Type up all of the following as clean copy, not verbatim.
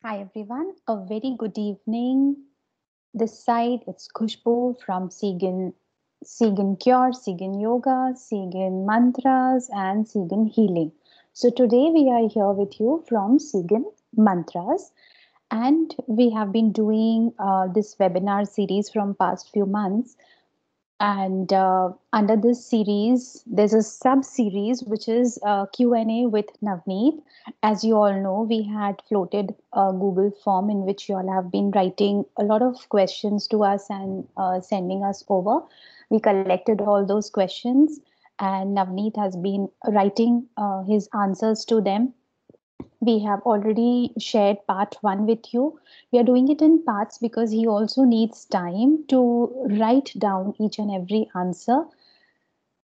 Hi everyone, a very good evening. This side it's Khushbu from Segan Cure, Segan Yoga, Segan Mantras, and Segan Healing. So today we are here with you from Segan Mantras, and we have been doing this webinar series from past few months, and under this series there's a sub series which is Q&A with Navneet. As you all know, we had floated a Google form in which you all have been writing a lot of questions to us and sending us over. We collected all those questions, and Navneet has been writing his answers to them. We have already shared part one with you. We are doing it in parts because he also needs time to write down each and every answer.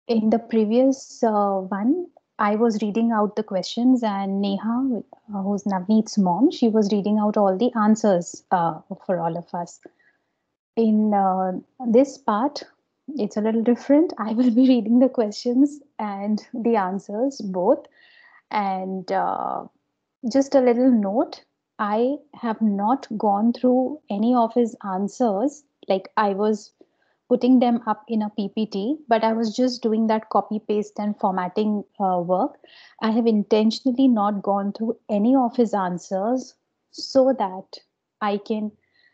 In the previous one, I was reading out the questions, and Neha, who's Navneet's mom, she was reading out all the answers for all of us. In this part, it's a little different. I will be reading the questions and the answers both. And just a little note, I have not gone through any of his answers. Like I was putting them up in a PPT, but I was just doing that copy paste and formatting work. I have intentionally not gone through any of his answers so that I can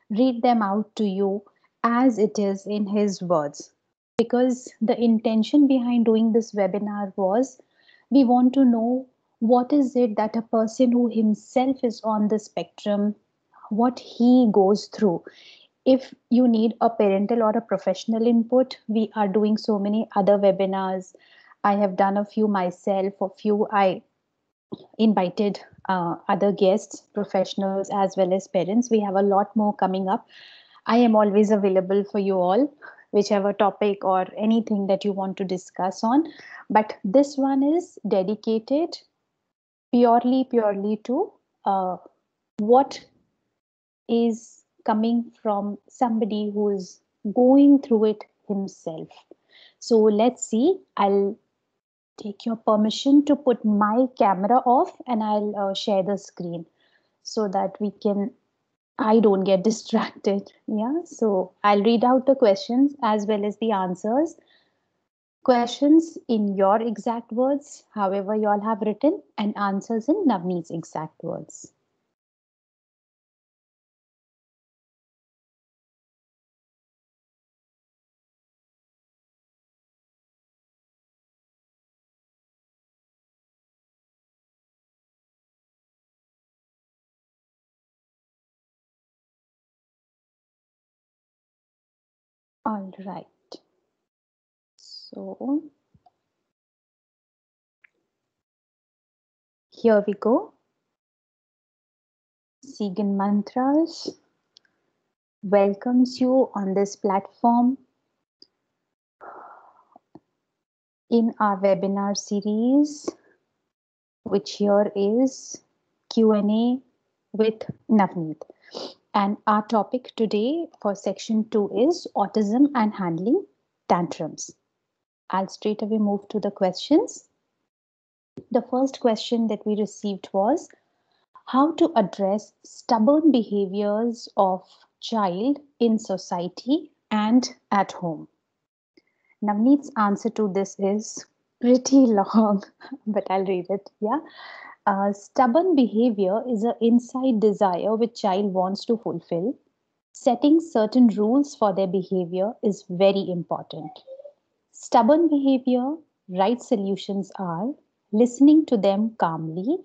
read them out to you as it is in his words. Because the intention behind doing this webinar was we want to know what is it that a person who himself is on the spectrum, what he goes through. If you need a parental or a professional input, we are doing so many other webinars. I have done a few myself, a few I invited other guests, professionals, as well as parents. We have a lot more coming up. I am always available for you all, whichever topic or anything that you want to discuss on. But this one is dedicated purely to uh, what is coming from somebody who is going through it himself. So let's see. I'll take your permission to put my camera off and I'll share the screen so that I don't get distracted. Yeah. So I'll read out the questions as well as the answers. Questions in your exact words, however you all have written, and answers in Navneet's exact words. All right. So here we go. Segan Mantras welcomes you on this platform in our webinar series, which here is Q&A with Navneet. And our topic today for section 2 is autism and handling tantrums. I'll straight away move to the questions. The first question that we received was how to address stubborn behaviors of child in society and at home. Navneet's answer to this is pretty long, but I'll read it. Yeah. Stubborn behavior is an inside desire which child wants to fulfill. Setting certain rules for their behavior is very important. Stubborn behavior, right solutions are listening to them calmly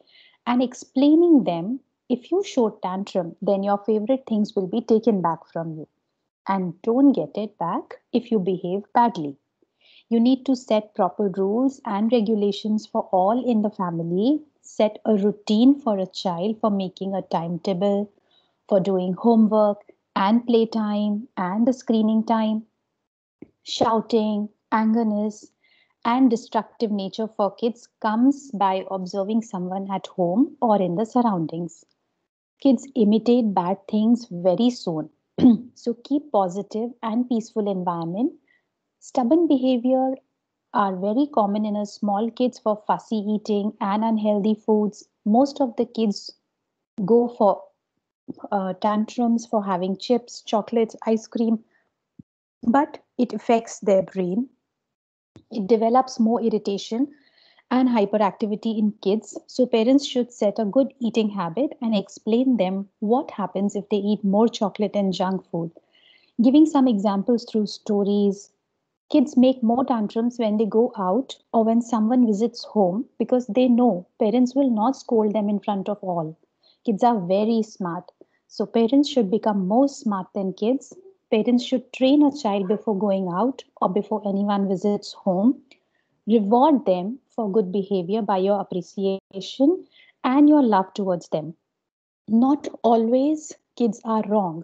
and explaining them. If you show tantrum, then your favorite things will be taken back from you. And don't get it back if you behave badly. You need to set proper rules and regulations for all in the family. Set a routine for a child for making a timetable, for doing homework and playtime and the screening time. Shouting, angerness, and destructive nature for kids comes by observing someone at home or in the surroundings. Kids imitate bad things very soon. So keep positive and peaceful environment. Stubborn behavior are very common in a small kids for fussy eating and unhealthy foods. Most of the kids go for tantrums for having chips, chocolates, ice cream, but it affects their brain. It develops more irritation and hyperactivity in kids. So parents should set a good eating habit and explain them what happens if they eat more chocolate and junk food. Giving some examples through stories. Kids make more tantrums when they go out or when someone visits home because they know parents will not scold them in front of all. Kids are very smart. So parents should become more smart than kids. Parents should train a child before going out or before anyone visits home. Reward them for good behavior by your appreciation and your love towards them. Not always kids are wrong.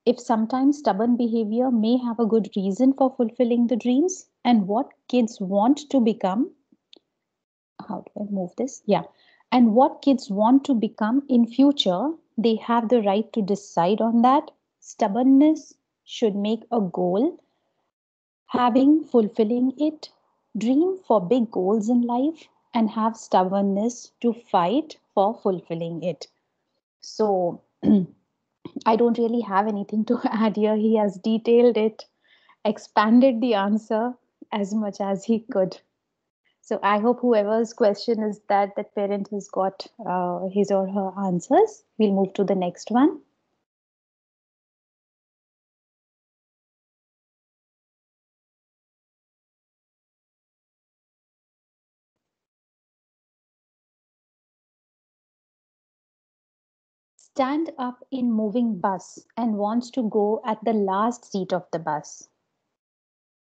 If sometimes stubborn behavior may have a good reason for fulfilling the dreams and what kids want to become, how do I move this? Yeah. And what kids want to become in future, they have the right to decide on that. Stubbornness should make a goal, having fulfilling it, dream for big goals in life, and have stubbornness to fight for fulfilling it. So I don't really have anything to add here. He has detailed it, expanded the answer as much as he could. So I hope whoever's question is that parent has got his or her answers. We'll move to the next one. Stand up in moving bus and wants to go at the last seat of the bus.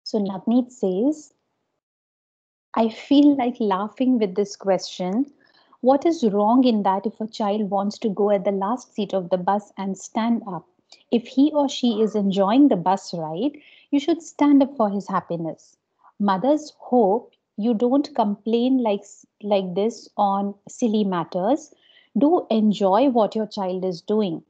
So Navneet says, I feel like laughing with this question. What is wrong in that if a child wants to go at the last seat of the bus and stand up? If he or she is enjoying the bus ride, you should stand up for his happiness. Mothers hope you don't complain like this on silly matters. Do enjoy what your child is doing.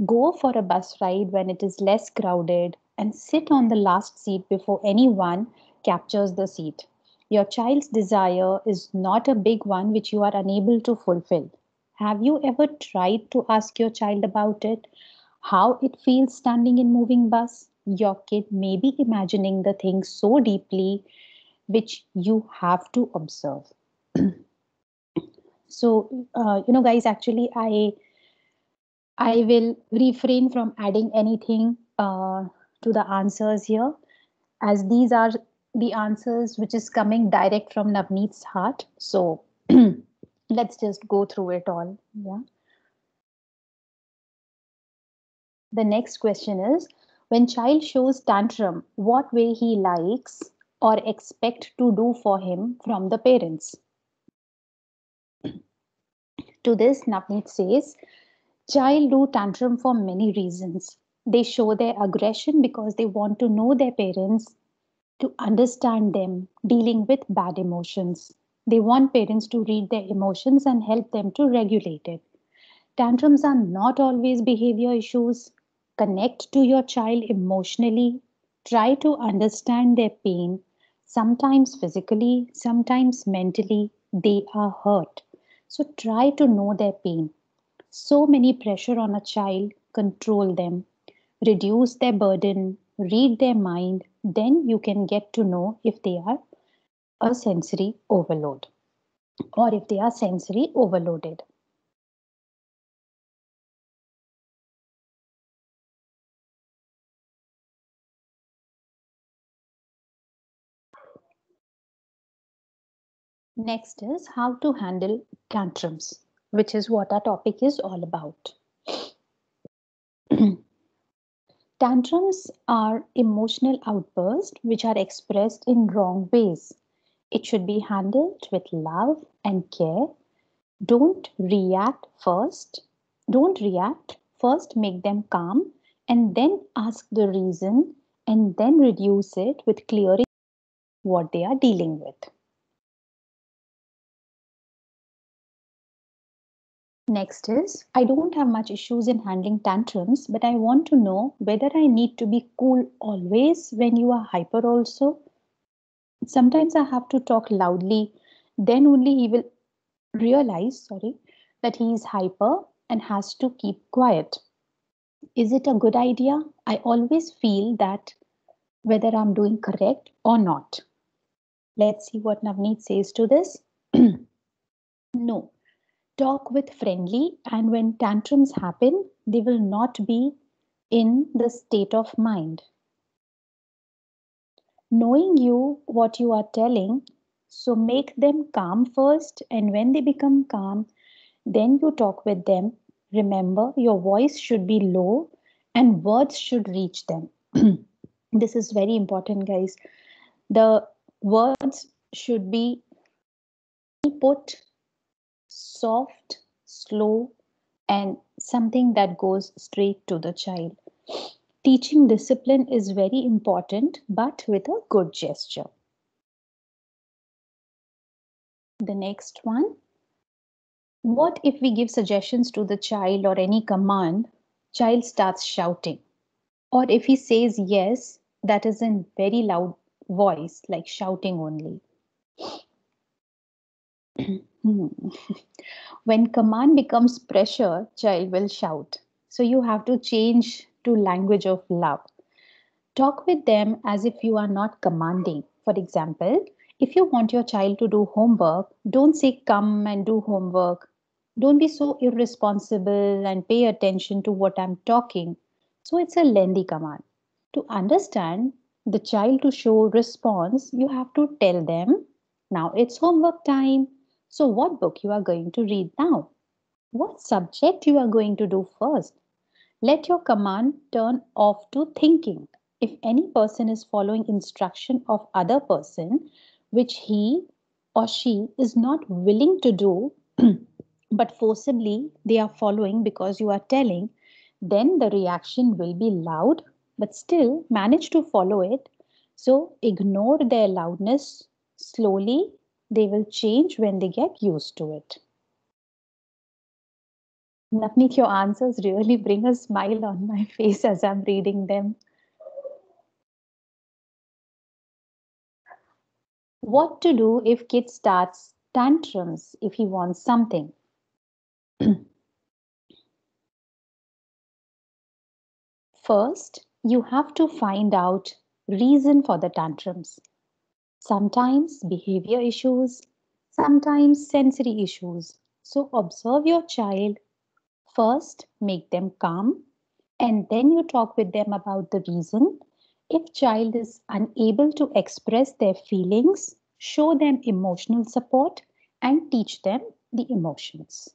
Go for a bus ride when it is less crowded and sit on the last seat before anyone captures the seat. Your child's desire is not a big one which you are unable to fulfill. Have you ever tried to ask your child about it? How it feels standing in moving bus? Your kid may be imagining the thing so deeply which you have to observe. So, guys, actually, I will refrain from adding anything to the answers here, as these are the answers which is coming direct from Navneet's heart. So let's just go through it all. Yeah. The next question is, when child shows tantrum, what way he likes or expect to do for him from the parents? To this, Navneet says, child do tantrum for many reasons. They show their aggression because they want to know their parents, to understand them dealing with bad emotions. They want parents to read their emotions and help them to regulate it. Tantrums are not always behavior issues. Connect to your child emotionally. Try to understand their pain. Sometimes physically, sometimes mentally, they are hurt. So try to know their pain. So many pressure on a child, control them, reduce their burden, read their mind, then you can get to know if they are a sensory overload or if they are sensory overloaded. Next is how to handle tantrums, which is what our topic is all about. Tantrums are emotional outbursts which are expressed in wrong ways. It should be handled with love and care. Don't react first. Don't react. First, make them calm and then ask the reason and then reduce it with clearing what they are dealing with. Next is, I don't have much issues in handling tantrums, but I want to know whether I need to be cool always when you are hyper also. Sometimes I have to talk loudly, then only he will realize, that he is hyper and has to keep quiet. Is it a good idea? I always feel that whether I'm doing correct or not. Let's see what Navneet says to this. No. Talk with friendly, and when tantrums happen, they will not be in the state of mind. Knowing you what you are telling, so make them calm first, and when they become calm, then you talk with them. Remember, your voice should be low and words should reach them. This is very important, guys. The words should be put soft, slow, and something that goes straight to the child. Teaching discipline is very important, but with a good gesture. The next one. What if we give suggestions to the child or any command, child starts shouting? Or if he says yes, that is in very loud voice, like shouting only. Hmm. When command becomes pressure, child will shout. So you have to change to language of love. Talk with them as if you are not commanding. For example, if you want your child to do homework, don't say come and do homework. Don't be so irresponsible and pay attention to what I'm talking. So it's a lengthy command. To understand the child to show response, you have to tell them, now it's homework time. So what book you are going to read now? What subject you are going to do first? Let your command turn off to thinking. If any person is following instruction of other person, which he or she is not willing to do, but forcibly they are following because you are telling, then the reaction will be loud, but still manage to follow it. So ignore their loudness. Slowly, they will change when they get used to it. Navneet, your answers really bring a smile on my face as I'm reading them. What to do if kid starts tantrums if he wants something? First, you have to find out reason for the tantrums. Sometimes behavior issues, sometimes sensory issues. So observe your child. First, make them calm, and then you talk with them about the reason. If child is unable to express their feelings, show them emotional support and teach them the emotions.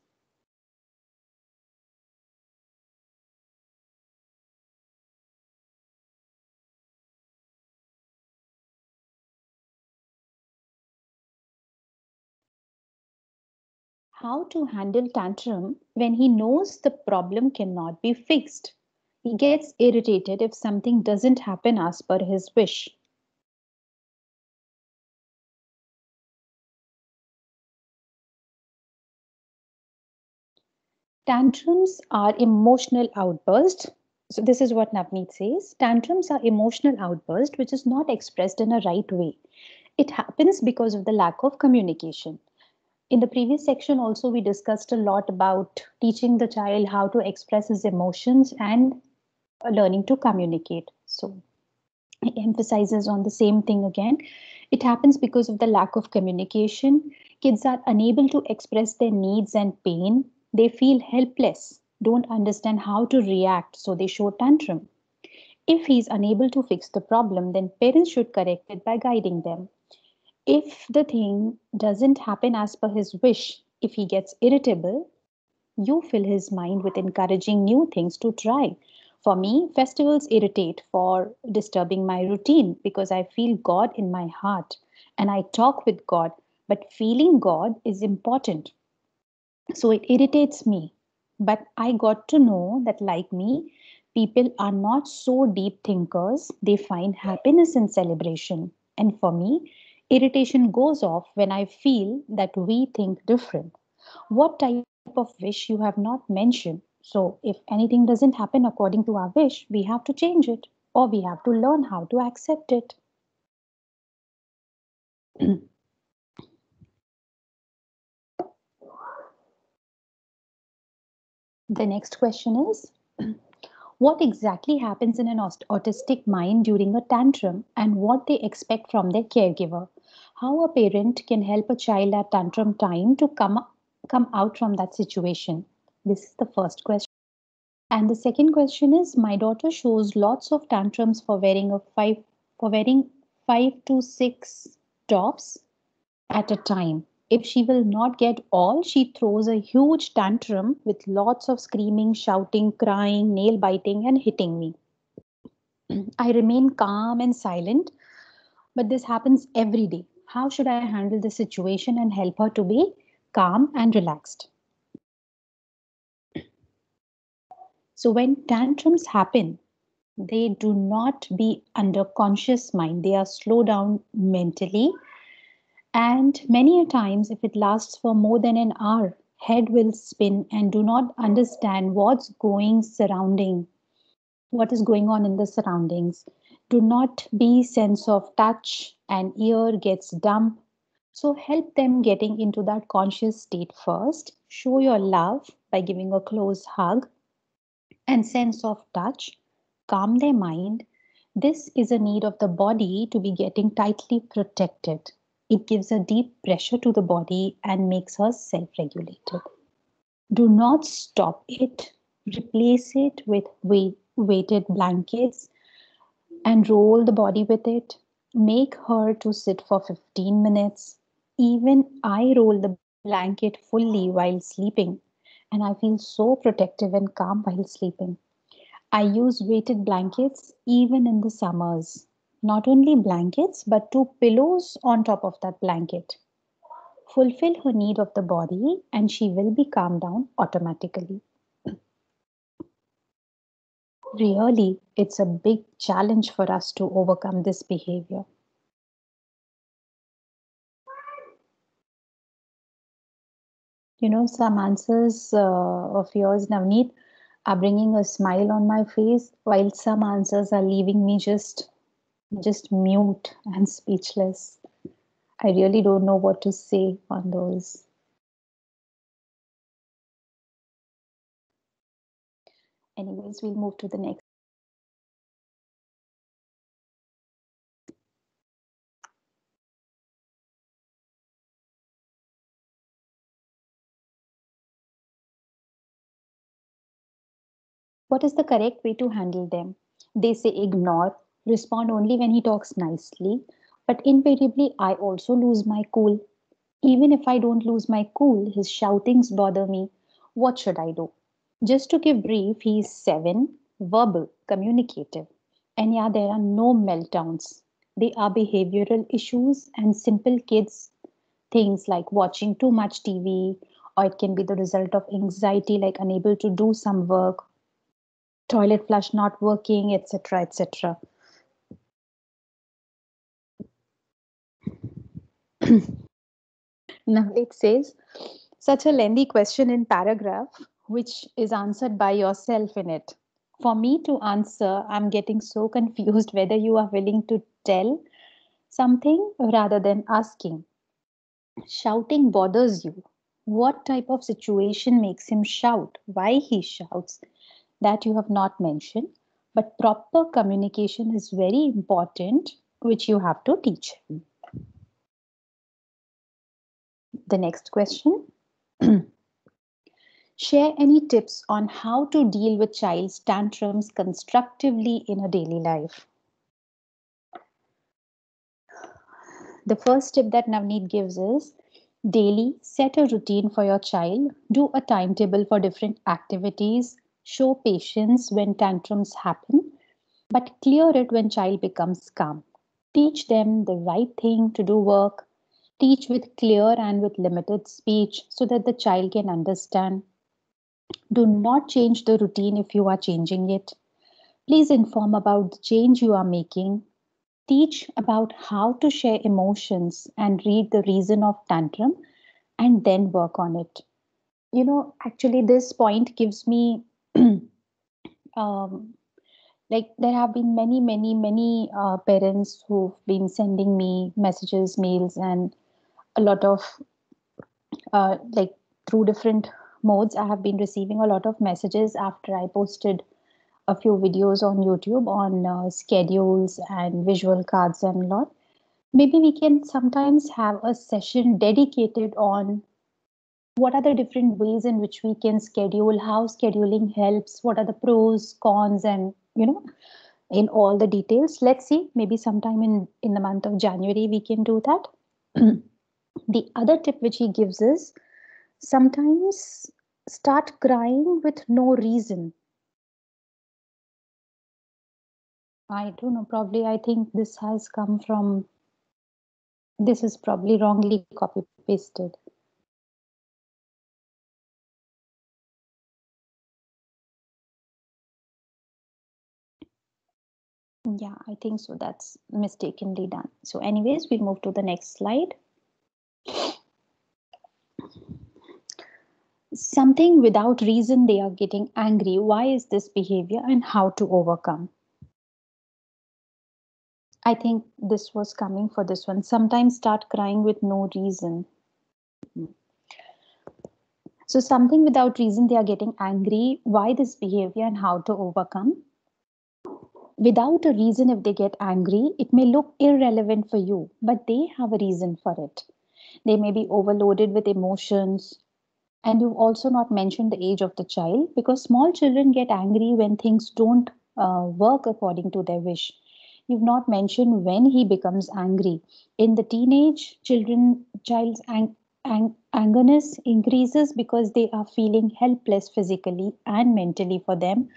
How to handle tantrum when he knows the problem cannot be fixed. He gets irritated if something doesn't happen as per his wish. Tantrums are emotional outbursts. So this is what Navneet says. Tantrums are emotional outburst which is not expressed in a right way. It happens because of the lack of communication. In the previous section also we discussed a lot about teaching the child how to express his emotions and learning to communicate. So it emphasizes on the same thing again. It happens because of the lack of communication. Kids are unable to express their needs and pain. They feel helpless, don't understand how to react, so they show tantrum. If he is unable to fix the problem, then parents should correct it by guiding them. If the thing doesn't happen as per his wish, if he gets irritable, you fill his mind with encouraging new things to try. For me, festivals irritate for disturbing my routine because I feel God in my heart and I talk with God. But feeling God is important. So it irritates me. But I got to know that, like me, people are not so deep thinkers. They find happiness in celebration. And for me, irritation goes off when I feel that we think different. What type of wish you have not mentioned? So, if anything doesn't happen according to our wish, we have to change it or we have to learn how to accept it. The next question is, What exactly happens in an autistic mind during a tantrum and what they expect from their caregiver. How a parent can help a child at tantrum time to come out from that situation. This is the first question. And the second question is, my daughter shows lots of tantrums for wearing 5 to 6 tops at a time. If she will not get all, she throws a huge tantrum with lots of screaming, shouting, crying, nail biting, and hitting me. I remain calm and silent, but this happens every day. How should I handle the situation and help her to be calm and relaxed? So, when tantrums happen, they do not be under conscious mind, they are slow down mentally. And many a times, if it lasts for more than an hour, head will spin and do not understand what is going on in the surroundings. Do not be sense of touch and ear gets dumb. So help them getting into that conscious state first. Show your love by giving a close hug and sense of touch. Calm their mind. This is a need of the body to be getting tightly protected. It gives a deep pressure to the body and makes her self regulated. Do not stop it. Replace it with weighted blankets and roll the body with it. Make her to sit for 15 minutes. Even I roll the blanket fully while sleeping, and I feel so protective and calm while sleeping. I use weighted blankets even in the summers. Not only blankets, but two pillows on top of that blanket. Fulfill her need of the body, and she will be calmed down automatically. Really, it's a big challenge for us to overcome this behavior. Some answers of yours, Navneet, are bringing a smile on my face, while some answers are leaving me just mute and speechless. I really don't know what to say on those. Anyways, we'll move to the next. What is the correct way to handle them? They say ignore, respond only when he talks nicely, but invariably I also lose my cool. Even if I don't lose my cool, his shoutings bother me. What should I do? Just to give brief, he is 7, verbal, communicative. And yeah, there are no meltdowns. They are behavioral issues and simple kids things like watching too much TV, or it can be the result of anxiety, like unable to do some work, toilet flush not working, etc. etc. Now it says such a lengthy question in paragraph, which is answered by yourself in it. For me to answer, I'm getting so confused whether you are willing to tell something rather than asking. Shouting bothers you. What type of situation makes him shout? Why he shouts? That you have not mentioned. But proper communication is very important, which you have to teach him. The next question. Share any tips on how to deal with child's tantrums constructively in a daily life. The first tip that Navneet gives is daily set a routine for your child, do a timetable for different activities, show patience when tantrums happen, but clear it when child becomes calm. Teach them the right thing to do work, teach with clear and with limited speech so that the child can understand. Do not change the routine if you are changing it. Please inform about the change you are making. Teach about how to share emotions and read the reason of tantrum and then work on it. Actually, this point gives me um, like there have been many parents who've been sending me messages, mails, and a lot of like through different modes. I have been receiving a lot of messages after I posted a few videos on YouTube on schedules and visual cards and a lot. Maybe we can sometimes have a session dedicated on what are the different ways in which we can schedule, how scheduling helps, what are the pros, cons, and in all the details. Let's see, maybe sometime in the month of January we can do that. The other tip which he gives is sometimes start crying with no reason. I don't know, probably I think this has come from, this is probably wrongly copy pasted. Yeah, I think so. That's mistakenly done. So anyways, we move to the next slide. Something without reason, they are getting angry. Why is this behavior and how to overcome? I think this was coming for this one. Sometimes start crying with no reason. So something without reason, they are getting angry. Why this behavior and how to overcome? Without a reason, if they get angry, it may look irrelevant for you, but they have a reason for it. They may be overloaded with emotions. And you've also not mentioned the age of the child, because small children get angry when things don't work according to their wish. You've not mentioned when he becomes angry. In the teenage children, child's angerness increases because they are feeling helpless physically and mentally. For them,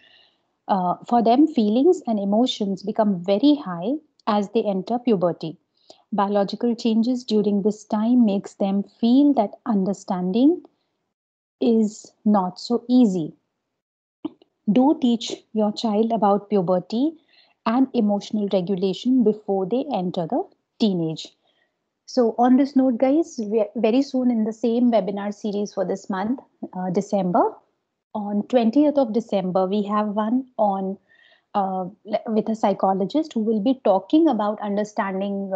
feelings and emotions become very high as they enter puberty. Biological changes during this time makes them feel that understanding is not so easy. Do teach your child about puberty and emotional regulation before they enter the teenage. So, on this note, guys, very soon in the same webinar series for this month, December, on 20th of December, we have one on with a psychologist who will be talking about understanding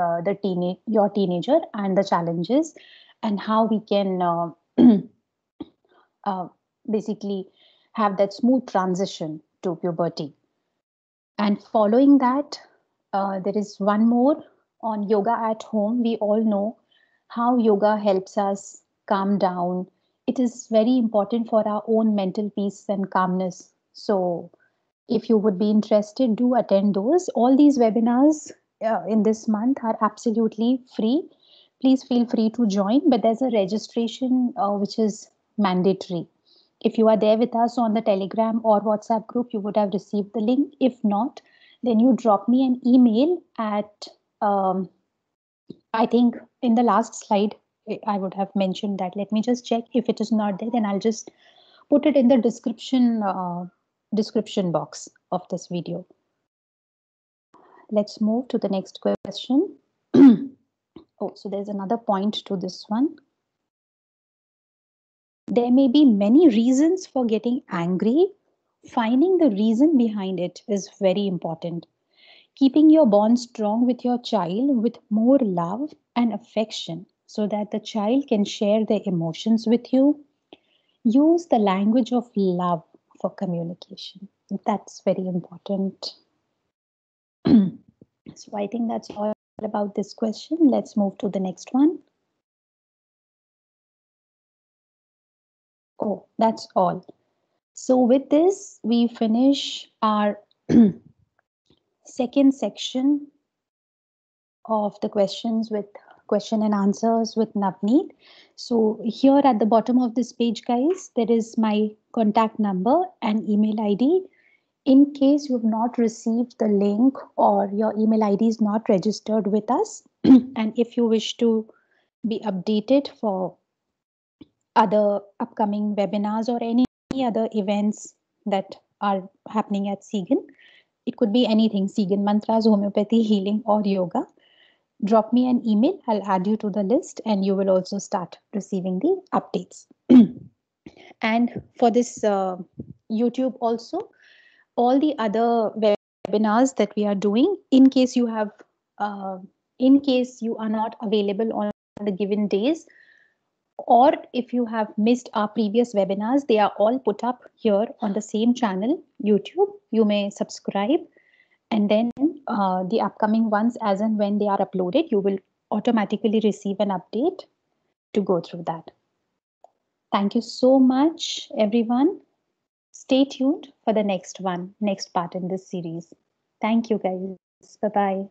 your teenager and the challenges and how we can uh, basically have that smooth transition to puberty. And following that, there is one more on yoga at home. We all know how yoga helps us calm down. It is very important for our own mental peace and calmness. So, if you would be interested, do attend those. All these webinars in this month are absolutely free. Please feel free to join, but there's a registration which is mandatory. If you are there with us on the Telegram or WhatsApp group, you would have received the link. If not, then you drop me an email at, I think in the last slide, I would have mentioned that. Let me just check. If it is not there, then I'll just put it in the description box of this video. Let's move to the next question. Oh, so there's another point to this one. There may be many reasons for getting angry. Finding the reason behind it is very important. Keeping your bond strong with your child with more love and affection so that the child can share their emotions with you. Use the language of love for communication. That's very important. So I think that's all about this question. Let's move to the next one. Oh, that's all. So with this, we finish our second section of the questions with question and answers with Navneet. So here at the bottom of this page, guys, there is my contact number and email ID. In case you've not received the link or your email ID is not registered with us, and if you wish to be updated for other upcoming webinars or any other events that are happening at Segan, it could be anything, Segan mantras, homeopathy, healing, or yoga. Drop me an email. I'll add you to the list and you will also start receiving the updates. And for this YouTube also, all the other webinars that we are doing, in case you have, in case you are not available on the given days, or if you have missed our previous webinars, they are all put up here on the same channel, YouTube. you may subscribe, and then the upcoming ones, as and when they are uploaded, you will automatically receive an update to go through that. Thank you so much, everyone. Stay tuned for the next part in this series. Thank you, guys. Bye bye.